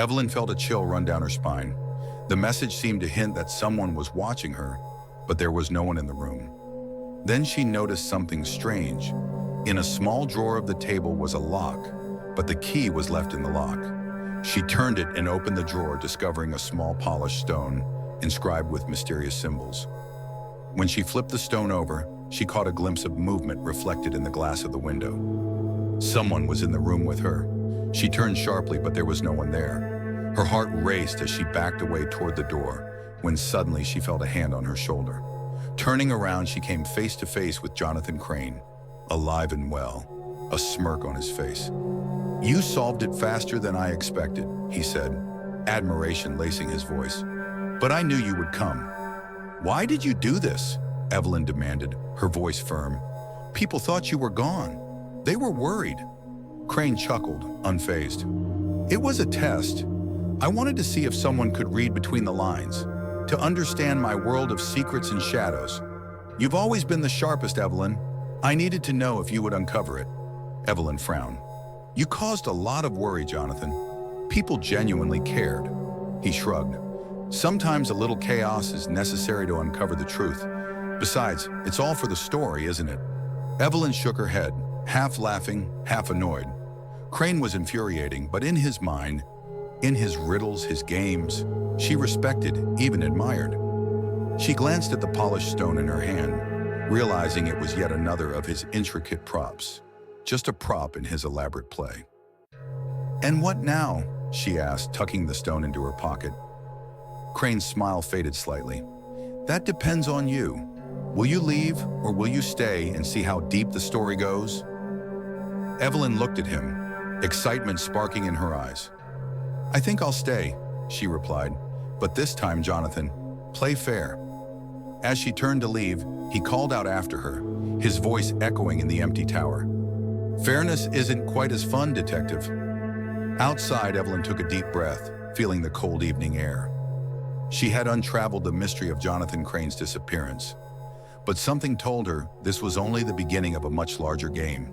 Evelyn felt a chill run down her spine. The message seemed to hint that someone was watching her, but there was no one in the room. Then she noticed something strange. In a small drawer of the table was a lock, but the key was left in the lock. She turned it and opened the drawer, discovering a small polished stone inscribed with mysterious symbols. When she flipped the stone over, she caught a glimpse of movement reflected in the glass of the window. Someone was in the room with her. She turned sharply, but there was no one there. Her heart raced as she backed away toward the door, when suddenly she felt a hand on her shoulder. Turning around, she came face to face with Jonathan Crane, alive and well, a smirk on his face. "You solved it faster than I expected," he said, admiration lacing his voice. "But I knew you would come." "Why did you do this?" Evelyn demanded, her voice firm. "People thought you were gone. They were worried." Crane chuckled, unfazed. "It was a test. I wanted to see if someone could read between the lines, to understand my world of secrets and shadows. You've always been the sharpest, Evelyn. I needed to know if you would uncover it." Evelyn frowned. "You caused a lot of worry, Jonathan. People genuinely cared." He shrugged. "Sometimes a little chaos is necessary to uncover the truth. Besides, it's all for the story, isn't it?" Evelyn shook her head, half laughing, half annoyed. Crane was infuriating, but in his mind, in his riddles, his games, she respected, even admired. She glanced at the polished stone in her hand, realizing it was yet another of his intricate props, just a prop in his elaborate play. "And what now?" she asked, tucking the stone into her pocket. Crane's smile faded slightly. "That depends on you. Will you leave, or will you stay and see how deep the story goes?" Evelyn looked at him, excitement sparking in her eyes. "I think I'll stay," she replied. "But this time, Jonathan, play fair." As she turned to leave, he called out after her, his voice echoing in the empty tower. "Fairness isn't quite as fun, Detective." Outside, Evelyn took a deep breath, feeling the cold evening air. She had untraveled the mystery of Jonathan Crane's disappearance, but something told her this was only the beginning of a much larger game.